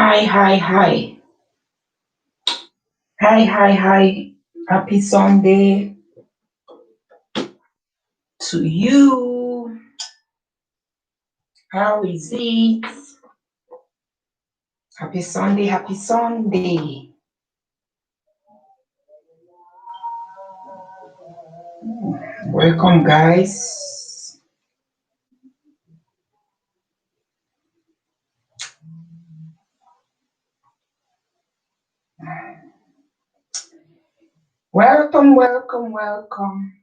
Hi, hi, hi. Hi, hi, hi. Happy Sunday to you. How is it? Happy Sunday, happy Sunday. Welcome, guys. Welcome, welcome, welcome.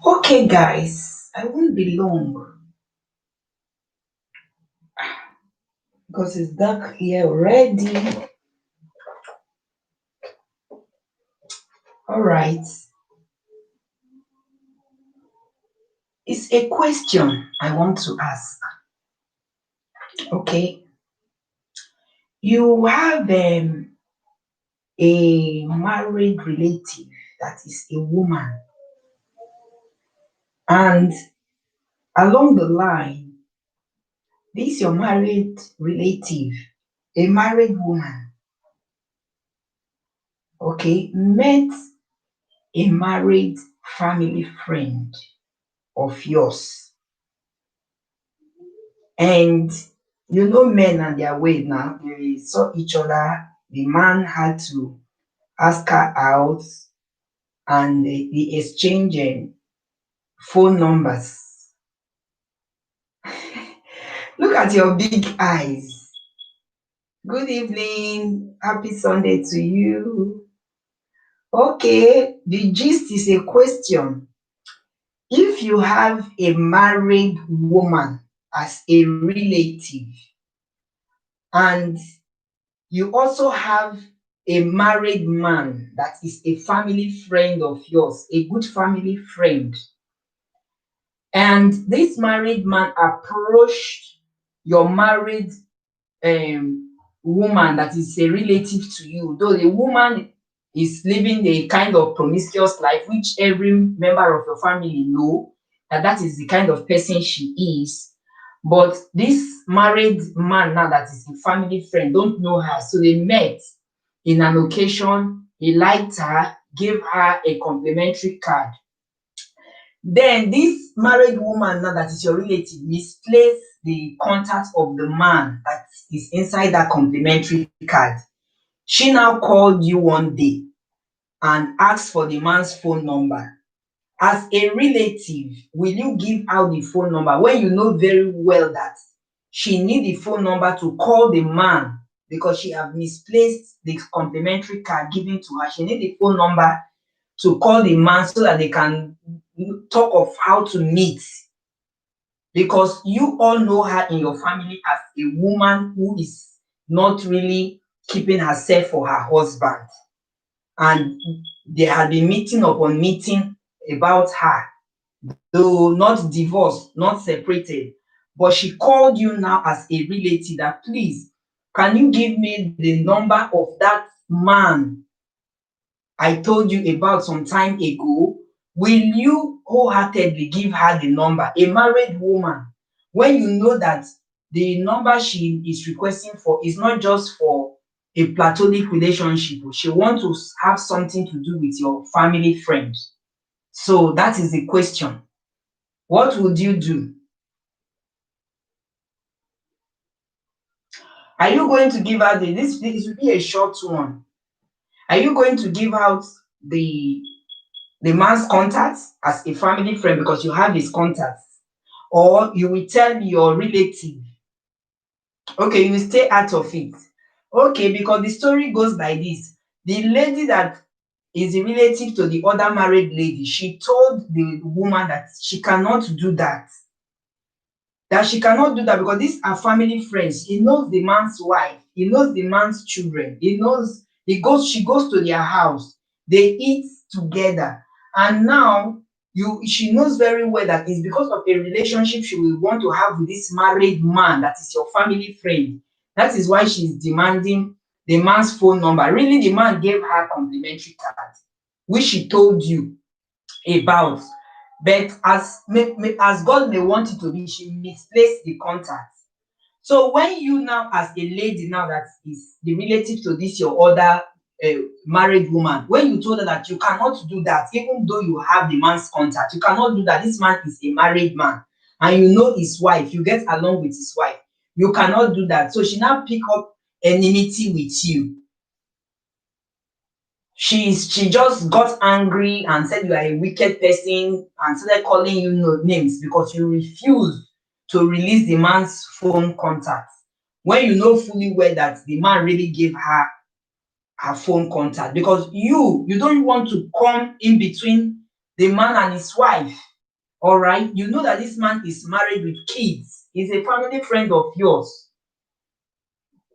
Okay, guys, I won't be long because it's dark here already. All right. It's a question I want to ask. Okay. You have a married relative that is a woman, and along the line, this your married relative, a married woman, okay, met a married family friend of yours. And you know men and their way now, they saw each other. The man had to ask her out, and they exchanged phone numbers. Look at your big eyes. Good evening. Happy Sunday to you. Okay, the gist is a question. If you have a married woman as a relative, and you also have a married man that is a family friend of yours, a good family friend, and this married man approached your married woman that is a relative to you, though the woman is living a kind of promiscuous life, which every member of your family know that that is the kind of person she is. But this married man now that is a family friend don't know her, so they met in an occasion. He liked her, gave her a complimentary card. Then this married woman now that is your relative misplaced the contact of the man that is inside that complimentary card. She now called you one day and asked for the man's phone number. As a relative, will you give out the phone number when you know very well that she need the phone number to call the man because she have misplaced the complimentary card given to her? She need the phone number to call the man so that they can talk of how to meet, because you all know her in your family as a woman who is not really keeping herself for her husband. And there had been meeting upon meeting about her, though not divorced, not separated. But she called you now as a relative that, please, can you give me the number of that man I told you about some time ago? Will you wholeheartedly give her the number? A married woman, when you know that the number she is requesting for is not just for a platonic relationship, she wants to have something to do with your family friend. So that is the question. What would you do? Are you going to give out this will be a short one. Are you going to give out the the man's contacts as a family friend because you have his contacts, or you will tell your relative? Okay, you will stay out of it. Okay, because the story goes like this. The lady that is a relative to the other married lady, she told the woman that she cannot do that. That she cannot do that because these are family friends. He knows the man's wife, he knows the man's children, he knows she goes to their house, they eat together. And now she knows very well that it's because of a relationship she will want to have with this married man that is your family friend. That is why she's demanding the man's phone number. Really, the man gave her complimentary card, which she told you about. But as God may want it to be, she misplaced the contact. So when you now, as a lady now that is the relative to this your other married woman, when you told her that you cannot do that, even though you have the man's contact, you cannot do that. This man is a married man, and you know his wife, you get along with his wife. You cannot do that. So she now pick up enmity with you. She just got angry and said you are a wicked person and started calling you names because you refuse to release the man's phone contact when you know fully well that the man really gave her phone contact, because you don't want to come in between the man and his wife. All right, you know that this man is married with kids, he's a family friend of yours,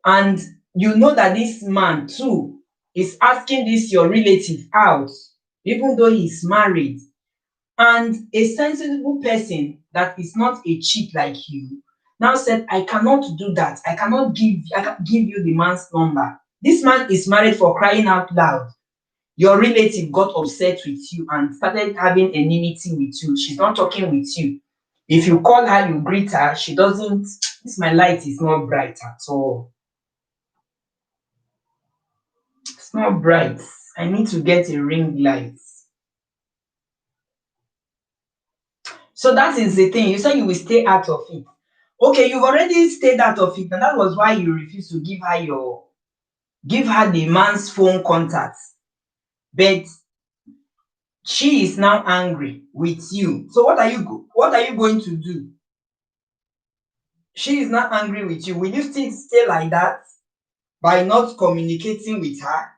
and you know that this man too is asking this your relative out, even though he's married. And a sensible person that is not a cheat like you now said, I cannot do that. I can't give you the man's number. This man is married, for crying out loud. Your relative got upset with you and started having enmity with you. She's not talking with you. If you call her, you greet her. She doesn't. This my light is not bright at all. It's not bright. I need to get a ring light. So that is the thing. You said you will stay out of it. Okay, you've already stayed out of it, and that was why you refused to give her the man's phone contacts. But she is now angry with you. So what are you going to do? She is not angry with you. Will you still stay like that by not communicating with her?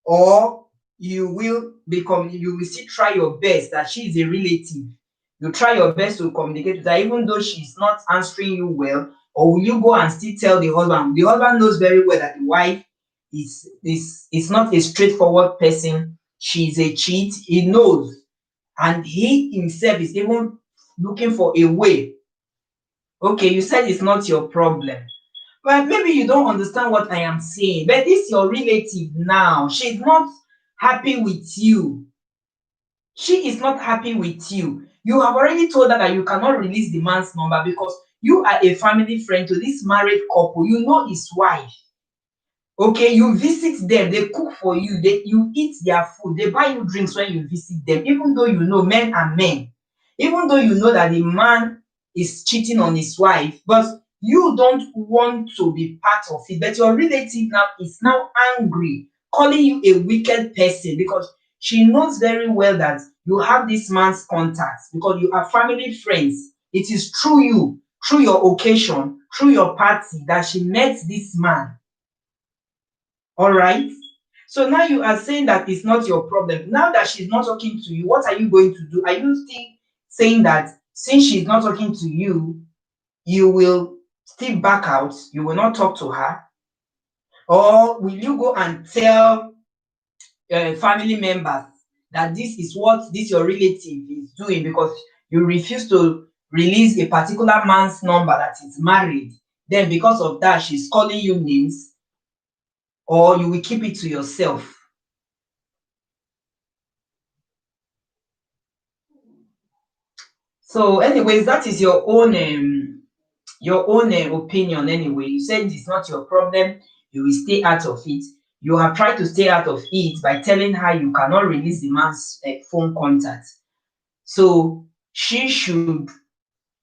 Or you will still try your best, that she is a relative. You try your best to communicate with her, even though she's not answering you well, or will you go and still tell the husband? The husband knows very well that the wife is not a straightforward person. She's a cheat. He knows, and he himself is even looking for a way. Okay, you said it's not your problem. Well, maybe you don't understand what I am saying, but this your relative now. She's not happy with you. She is not happy with you. You have already told her that you cannot release the man's number because you are a family friend to this married couple. You know his wife. Okay, you visit them, they cook for you, you eat their food, they buy you drinks when you visit them, even though you know men are men, even though you know that the man is cheating on his wife, but you don't want to be part of it. But your relative now is now angry, calling you a wicked person because she knows very well that you have this man's contacts because you are family friends. It is through you, through your occasion, through your party that she met this man. All right. So now you are saying that it's not your problem. Now that she's not talking to you, what are you going to do? Are you still saying that since she's not talking to you, you will still back out? You will not talk to her? Or will you go and tell family members that this is what this your relative is doing because you refuse to release a particular man's number that is married? Then because of that, she's calling you names, or you will keep it to yourself? So, anyways, that is your own opinion. Anyway, you said it's not your problem. You will stay out of it. You have tried to stay out of it by telling her you cannot release the man's phone contact. So she should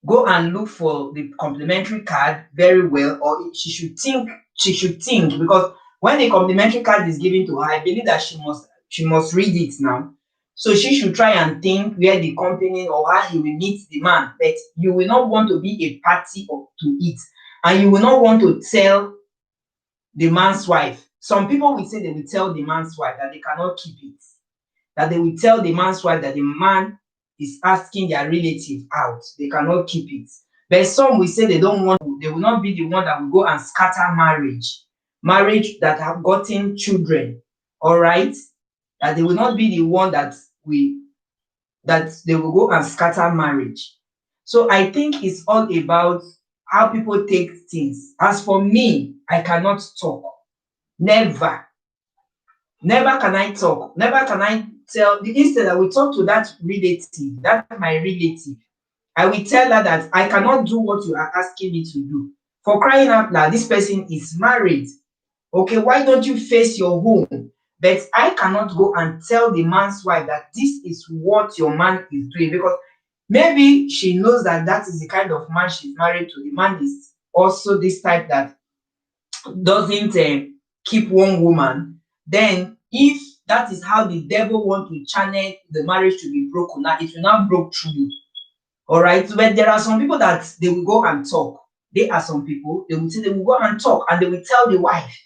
go and look for the complimentary card very well, or she should think. She should think, because when the complimentary card is given to her, I believe that she must read it now. So she should try and think where the company or how he will meet the man. But you will not want to be a party to it, and you will not want to tell the man's wife. Some people will say they will tell the man's wife that they cannot keep it. That they will tell the man's wife that the man is asking their relative out. They cannot keep it. But some will say they don't want to, they will not be the one that will go and scatter marriage that have gotten children. All right? That they will not be the one that they will go and scatter marriage. So I think it's all about how people take things. As for me, I cannot talk. Never. Never can I talk. Never can I tell. Instead, I will talk to that relative, that my relative. I will tell her that I cannot do what you are asking me to do. For crying out loud, this person is married. Okay, why don't you face your home? But I cannot go and tell the man's wife that this is what your man is doing, because maybe she knows that that is the kind of man she's married to. The man is also this type that doesn't keep one woman. Then if that is how the devil want to channel the marriage to be broken, now it will not broke through you. All right, but there are some people that they will go and talk. There are some people they will say they will go and talk and they will tell the wife.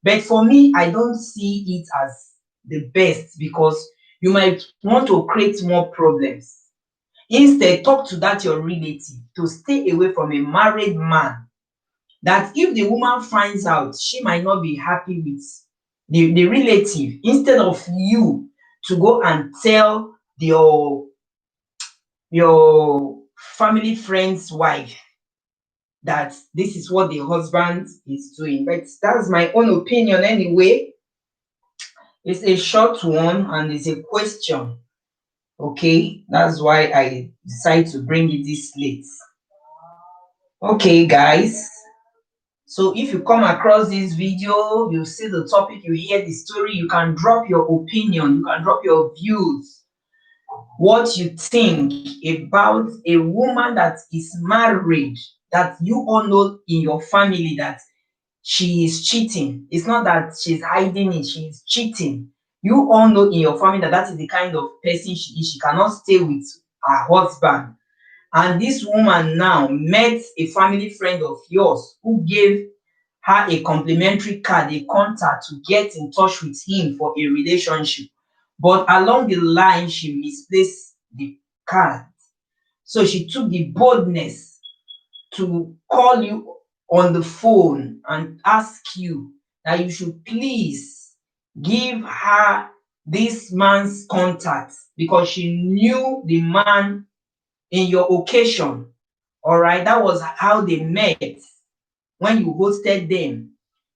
But for me, I don't see it as the best, because you might want to create more problems. Instead, talk to that your relative to stay away from a married man. That if the woman finds out, she might not be happy with the relative. Instead of you to go and tell your family friend's wife that this is what the husband is doing. But that's my own opinion anyway. It's a short one and it's a question. Okay, that's why I decided to bring it this late. Okay, guys. So if you come across this video, you see the topic, you hear the story, you can drop your opinion, you can drop your views, what you think about a woman that is married, that you all know in your family that she is cheating. It's not that she's hiding it, she is cheating. You all know in your family that that is the kind of person she is. She cannot stay with her husband. And this woman now met a family friend of yours who gave her a complimentary card, a contact to get in touch with him for a relationship. But along the line, she misplaced the card. So she took the boldness to call you on the phone and ask you that you should please give her this man's contact, because she knew the man in your occasion. All right, that was how they met when you hosted them.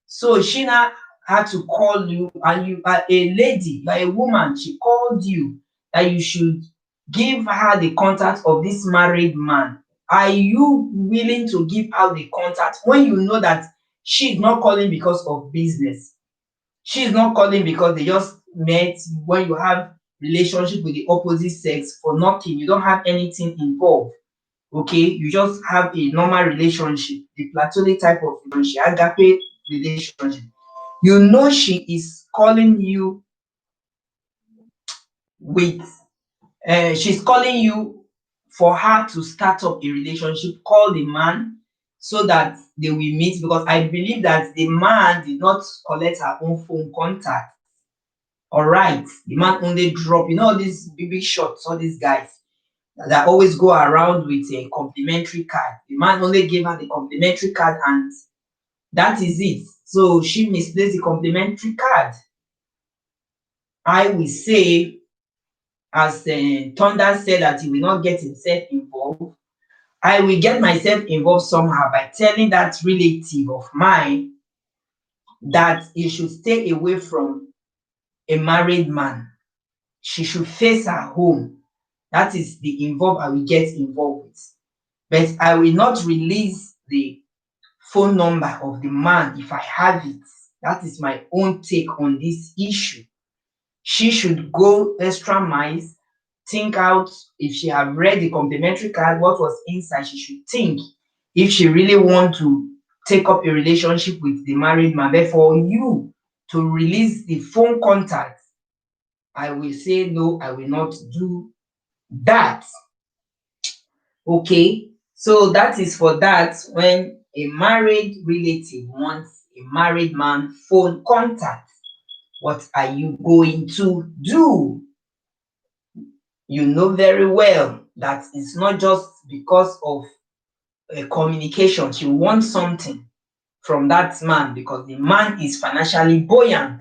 So she now had to call you, and you are a lady, you are a woman. She called you that you should give her the contact of this married man. Are you willing to give out the contact when you know that she's not calling because of business? She's not calling because they just met. When you have relationship with the opposite sex for nothing, you don't have anything involved. Okay, you just have a normal relationship, the platonic type of relationship, agape relationship. You know she is calling you with she's calling you for her to start up a relationship. Call the man so that they will meet, because I believe that the man did not collect her own phone contact. All right, the man only drop, you know, all these big shots, all these guys that always go around with a complimentary card. The man only gave her the complimentary card and that is it. So she misplaced the complimentary card. I will say, as Thunder said that he will not get himself involved, I will get myself involved somehow by telling that relative of mine that he should stay away from a married man. She should face her home. That is the involved I will get involved with. But I will not release the phone number of the man if I have it. That is my own take on this issue. She should go extra miles, think out if she have read the complimentary card, what was inside. She should think if she really want to take up a relationship with the married man. But for you to release the phone contact, I will say no, I will not do that. Okay, so that is for that. When a married relative wants a married man phone contact, what are you going to do? You know very well that it's not just because of communication. She wants something from that man because the man is financially buoyant.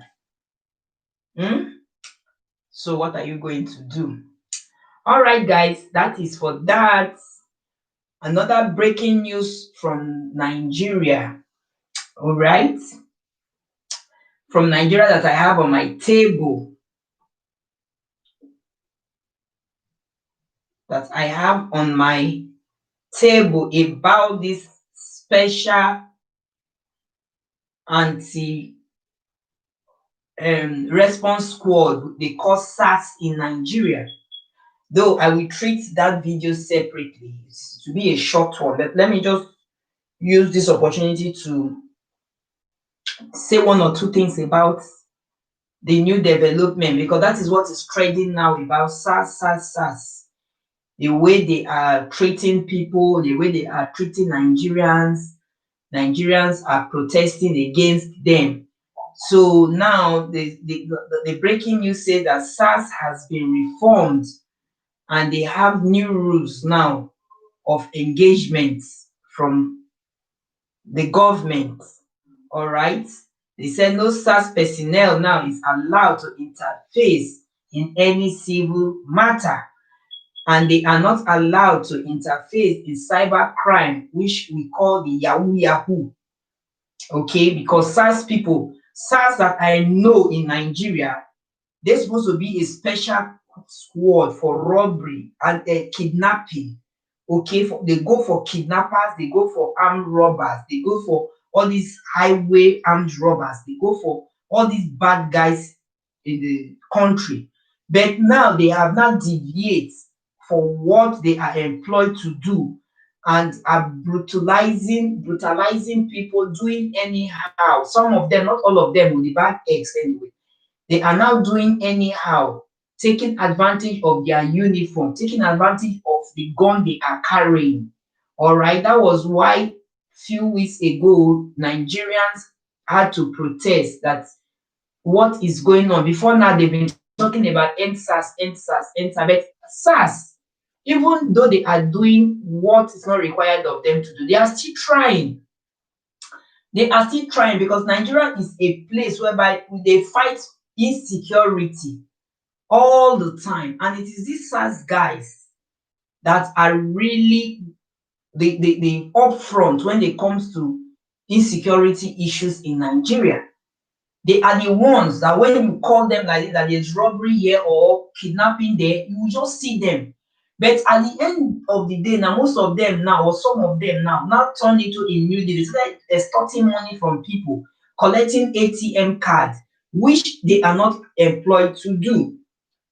So what are you going to do? All right, guys, that is for that. Another breaking news from Nigeria. All right. from Nigeria that I have on my table. That I have on my table about this special anti response squad they call SARS in Nigeria. Though I will treat that video separately. It's to be a short one. Let me just use this opportunity to say one or two things about the new development, because that is what is trending now about SARS. The way they are treating people, the way they are treating Nigerians. Nigerians are protesting against them. So now the breaking news says that SARS has been reformed and they have new rules now of engagement from the government. All right. They said no SARS personnel now is allowed to interface in any civil matter, and they are not allowed to interface in cyber crime, which we call the Yahoo Yahoo. Okay, because SARS people, SARS that I know in Nigeria, they're supposed to be a special squad for robbery and kidnapping. Okay, they go for kidnappers, they go for armed robbers, they go for all these highway armed robbers, they go for all these bad guys in the country. But now they have not deviated for what they are employed to do and are brutalizing people, doing anyhow. Some of them, not all of them, with the bad eggs anyway. They are now doing anyhow, taking advantage of their uniform, taking advantage of the gun they are carrying. All right, that was why few weeks ago Nigerians had to protest that what is going on. Before now, they've been talking about NSAS, NSAS, NSAS, but SARS, even though they are doing what is not required of them to do, they are still trying. They are still trying because Nigeria is a place whereby they fight insecurity all the time, and it is these SARS guys that are really the upfront when it comes to insecurity issues in Nigeria. They are the ones that when you call them like this, that there's robbery here or kidnapping there, you will just see them. But at the end of the day, now most of them now, or some of them now turn into a new deal. They start extorting money from people, collecting ATM cards, which they are not employed to do.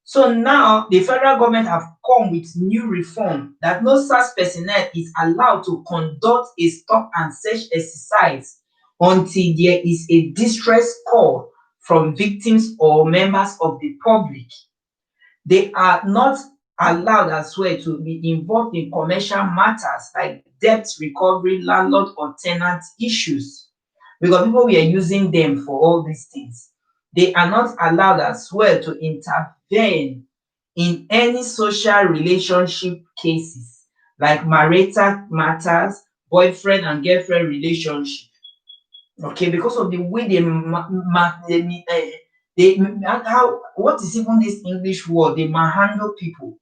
So now the federal government have come with new reform that no such personnel is allowed to conduct a stop and search exercise until there is a distress call from victims or members of the public. They are not allowed as well to be involved in commercial matters like debt recovery, landlord or tenant issues, because people were using them for all these things. They are not allowed as well to intervene in any social relationship cases like marital matters, boyfriend and girlfriend relationship. Okay, because of the way how, what is even this English word? They manhandle people.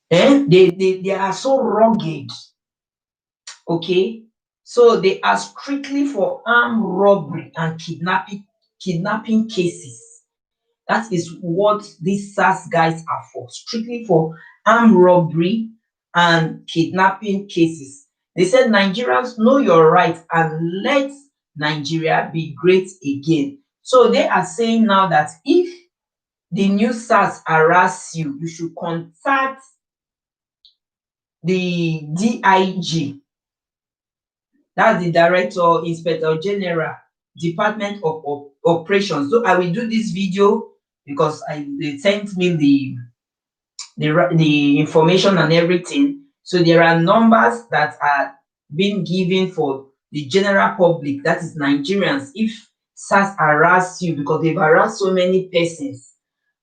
They are so rugged. Okay, so they are strictly for armed robbery and kidnapping cases. That is what these SARS guys are for, strictly for armed robbery and kidnapping cases. They said Nigerians know your rights and let Nigeria be great again. So they are saying now that if the new SARS harass you, you should contact the DIG, that's the Director, Inspector General, Department of Operations. So I will do this video because they sent me the information and everything. So there are numbers that are being given for the general public, that is Nigerians, if SARS harass you, because they've harassed so many persons,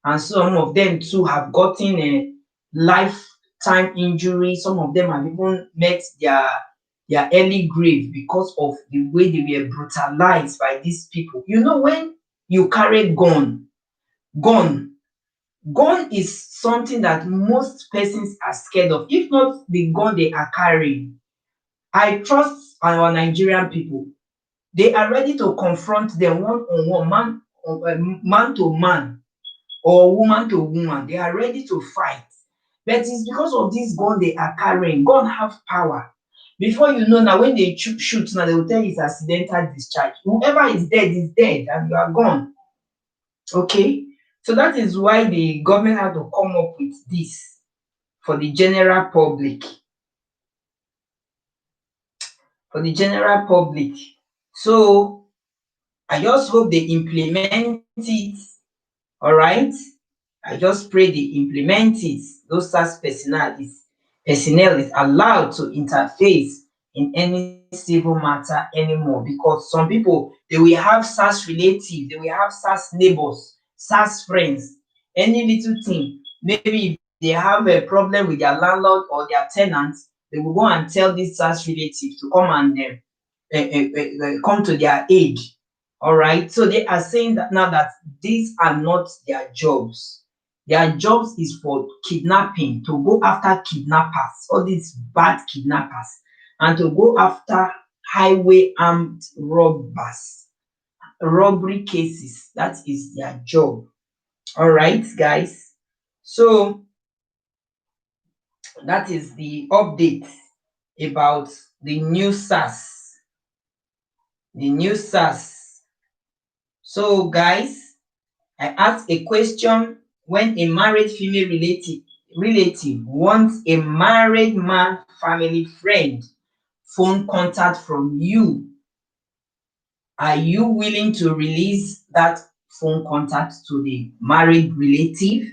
and some of them too have gotten a lifetime injury. Some of them have even met their early grave because of the way they were brutalized by these people. You know, when you carry gun is something that most persons are scared of, if not the gun they are carrying. I trust our Nigerian people. They are ready to confront them one on one, man man to man or woman to woman. They are ready to fight. But it's because of this gun they are carrying. Gun have power. Before you know, now when they shoot, now they will tell you it's accidental discharge. Whoever is dead, and you are gone. Okay, so that is why the government had to come up with this for the general public. For the general public. So I just hope they implement it. All right. I just pray they implement it. Those SARS personnel is allowed to interface in any civil matter anymore, because some people, they will have SARS relatives, they will have SARS neighbors, SARS friends. Any little thing, maybe if they have a problem with their landlord or their tenants, they will go and tell this SARS relative to come and come to their aid. All right. So they are saying that now that these are not their jobs. Their jobs is for kidnapping, to go after kidnappers, all these bad kidnappers, and to go after highway armed robbers, robbery cases. That is their job. All right, guys. So that is the update about the new SARS. The new SARS. So, guys, I asked a question: when a married female relative wants a married man family friend phone contact from you, are you willing to release that phone contact to the married relative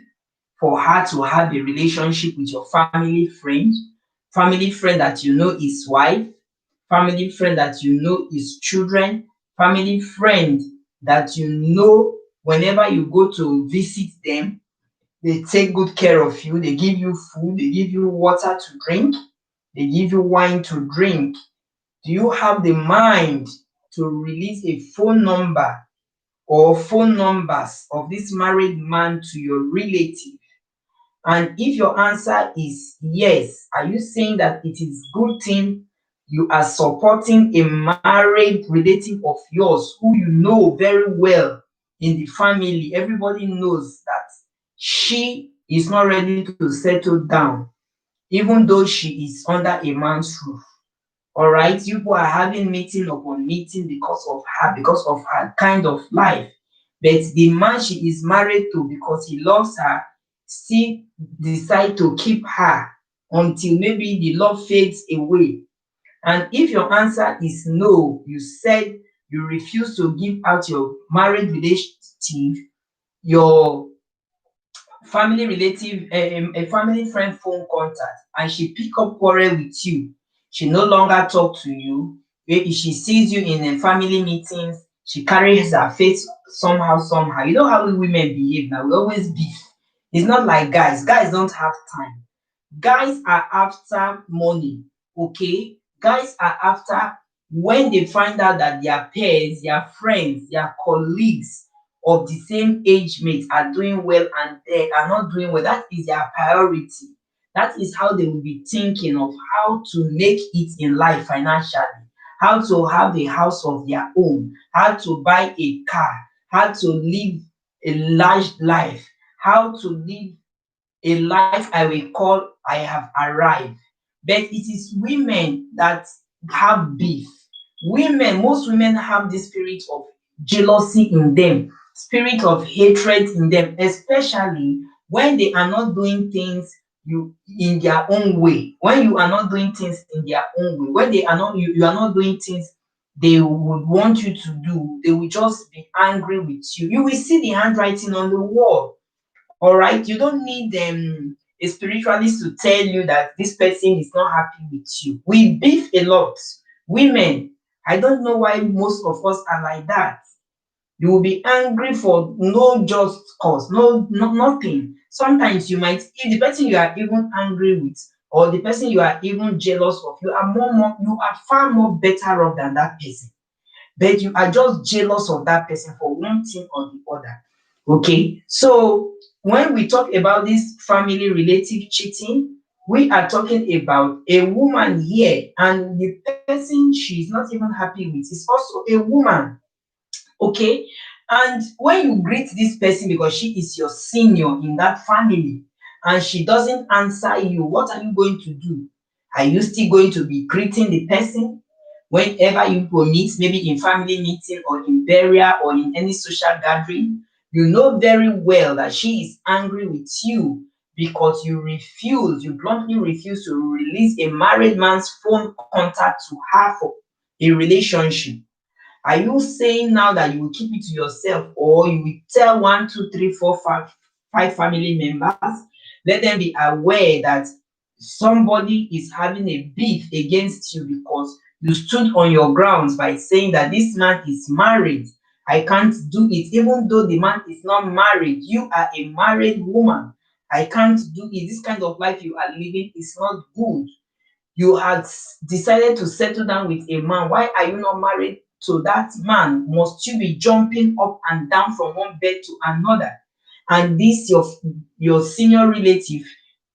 for her to have a relationship with your family friend that you know is wife, family friend that you know is children, family friend that you know whenever you go to visit them, they take good care of you, they give you food, they give you water to drink, they give you wine to drink. Do you have the mind to release a phone number or phone numbers of this married man to your relative? And if your answer is yes, are you saying that it is good thing you are supporting a married relative of yours who you know very well in the family? Everybody knows that she is not ready to settle down, even though she is under a man's roof. All right, you people are having meeting upon meeting because of her kind of life. But the man she is married to, because he loves her, still decide to keep her until maybe the love fades away. And if your answer is no, you said you refuse to give out your married relative, your family relative, a family friend phone contact, and she pick up quarrel with you, she no longer talk to you, maybe she sees you in a family meetings, she carries her face somehow. You know how we women behave now, we always beef. It's not like guys don't have time. Guys are after money. Okay, guys are after, when they find out that their peers, their friends, their colleagues of the same age mates are doing well and they are not doing well, that is their priority. That is how they will be thinking of how to make it in life financially, how to have a house of their own, how to buy a car, how to live a large life, how to live a life I will call I have arrived. But it is women that have beef. Most women have this spirit of jealousy in them, spirit of hatred in them, especially when they are not doing things you in their own way. When you are not doing things in their own way, when they are not you are not doing things they would want you to do, they will just be angry with you. You will see the handwriting on the wall. All right, you don't need a spiritualist to tell you that this person is not happy with you. We beef a lot. Women, I don't know why most of us are like that. You will be angry for no just cause, nothing. Sometimes you might, if the person you are even angry with or the person you are even jealous of, you are you are far more better off than that person, but you are just jealous of that person for one thing or the other. Okay, so when we talk about this family relative cheating, we are talking about a woman here, and the person she's not even happy with is also a woman. Okay, And when you greet this person because she is your senior in that family and she doesn't answer you, what are you going to do? Are you still going to be greeting the person whenever you go meet, maybe in family meeting or in burial or in any social gathering? You know very well that she is angry with you because you bluntly refuse to release a married man's phone contact to her for a relationship. Are you saying now that you will keep it to yourself, or you will tell one, two, three, four, five family members? Let them be aware that somebody is having a beef against you because you stood on your grounds by saying that this man is married. I can't do it, even though the man is not married. You are a married woman. I can't do it. This kind of life you are living is not good. You had decided to settle down with a man. Why are you not married to that man? Must you be jumping up and down from one bed to another? And this your senior relative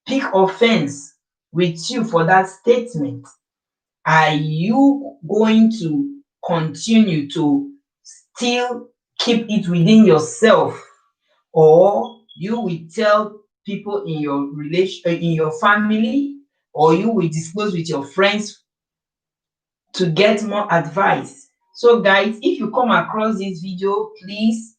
pick offense with you for that statement. Are you going to continue to still keep it within yourself, or you will tell people in your in your family, or you will disclose with your friends to get more advice? So guys, if you come across this video, please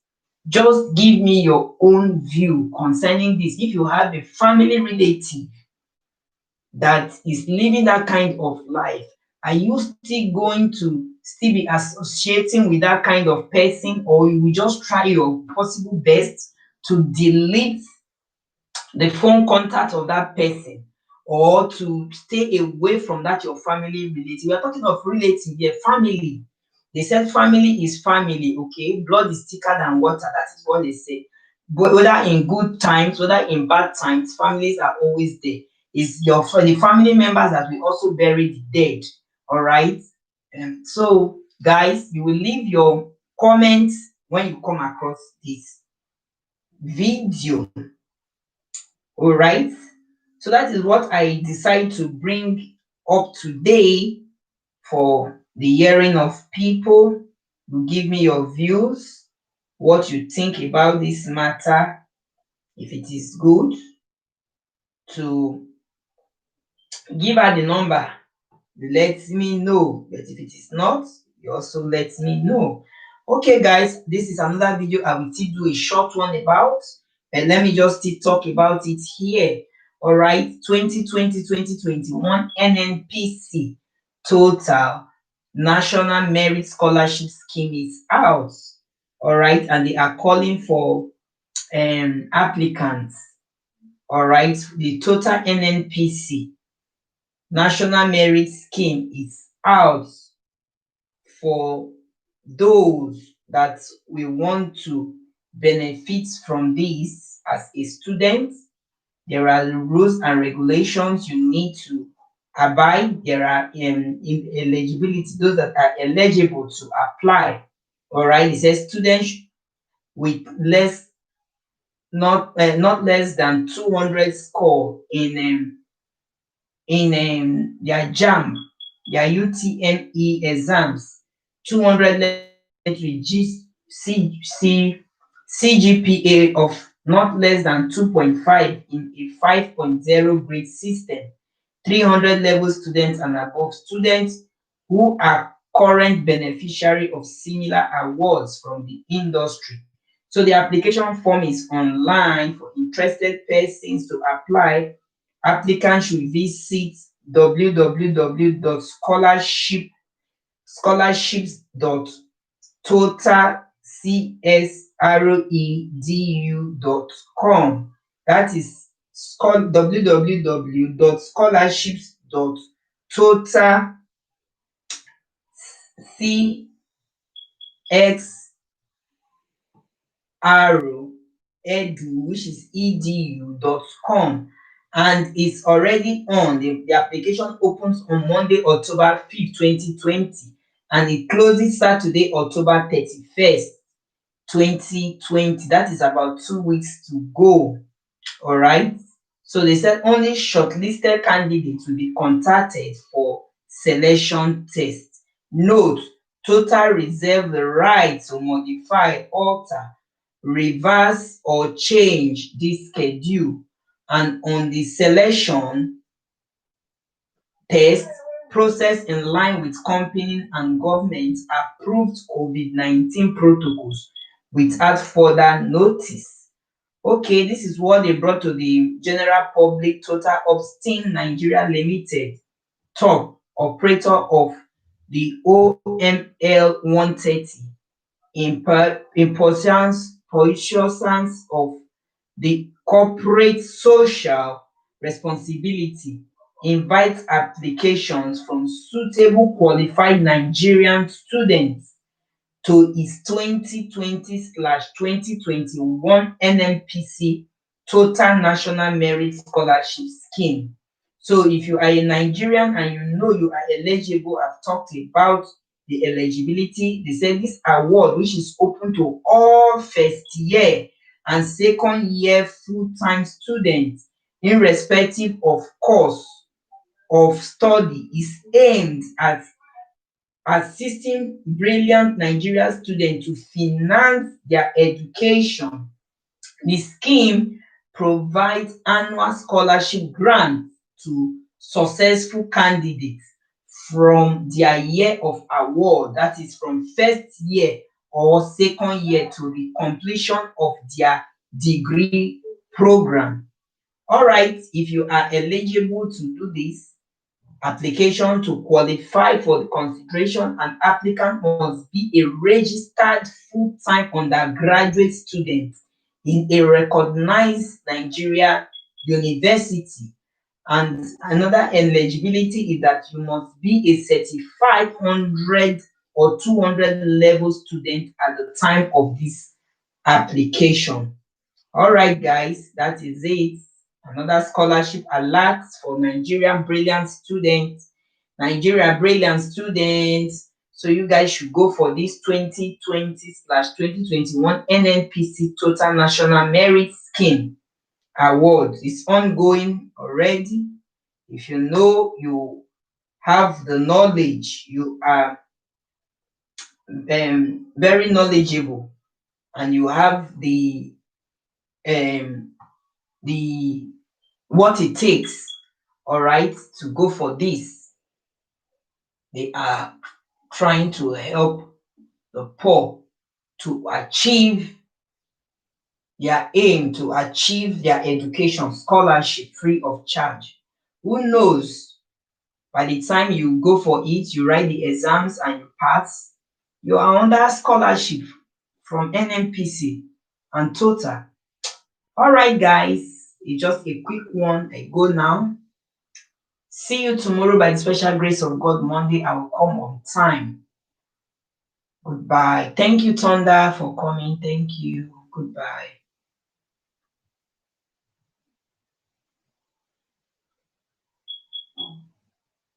just give me your own view concerning this. If you have a family relative that is living that kind of life, are you still going to still be associating with that kind of person, or you will just try your possible best to delete the phone contact of that person, or to stay away from that your family relative? We are talking of relative here, family. They said family is family, okay? Blood is thicker than water. That is what they say. But whether in good times, whether in bad times, families are always there. It's the family members that will also bury the dead. All right. So, guys, you will leave your comments when you come across this video. All right. So that is what I decide to bring up today for the hearing of people. You give me your views, what you think about this matter. If it is good, to give her the number, let me know. But if it is not, you also let me know. Okay, guys, this is another video I will still do a short one about, and let me just still talk about it here. All right, 2020-2021 NNPC total National Merit Scholarship Scheme is out. All right, and they are calling for applicants. All right, the total NNPC National Merit Scheme is out for those that will want to benefit from this as a student. There are rules and regulations you need to abide. There are eligibility, those that are eligible to apply. All right, it says students with not less than 200 score in their JAM, their UTME exams, 200 CGPA of not less than 2.5 in a 5.0 grade system, 300 level students and above, students who are current beneficiary of similar awards from the industry. So the application form is online for interested persons to apply. Applicants should visit www.scholarships.totalcredu.com. That is www.scholarships.totalcredu, which is edu.com, and it's already on. The application opens on Monday, October 5th, 2020, and it closes Saturday, October 31st, 2020. That is about 2 weeks to go. All right. So they said only shortlisted candidates will be contacted for selection test. Note, Total reserve the right to modify, alter, reverse or change this schedule, and on the selection test process in line with company and government approved COVID-19 protocols without further notice. Okay, this is what they brought to the general public. Total Upstream Nigeria Limited, top operator of the OML 130, importance of the corporate social responsibility, invites applications from suitable qualified Nigerian students to its 2020/2021 NNPC Total National Merit Scholarship Scheme. So if you are a Nigerian and you know you are eligible, I've talked about the eligibility. They said this award, which is open to all first year and second year full-time students, irrespective of course of study, is aimed at assisting brilliant Nigerian students to finance their education. The scheme provides annual scholarship grants to successful candidates from their year of award, that is from first year or second year to the completion of their degree program. All right, if you are eligible to do this, application to qualify for the consideration, an applicant must be a registered full-time undergraduate student in a recognized Nigeria university. And another eligibility is that you must be a certified 100 or 200 level student at the time of this application. All right, guys, that is it. Another scholarship alert for Nigerian brilliant students. Nigeria brilliant students. So you guys should go for this 2020/2021 NNPC Total National Merit Scheme Award. It's ongoing already. If you know you have the knowledge, you are very knowledgeable, and you have the the what it takes, all right, to go for this. They are trying to help the poor to achieve their aim, to achieve their education scholarship free of charge. Who knows, by the time you go for it, you write the exams and you pass, you are under scholarship from NNPC and Total. All right, guys, it's just a quick one. I go now. See you tomorrow by the special grace of God. Monday, I will come on time. Goodbye. Thank you, Thunder, for coming. Thank you. Goodbye.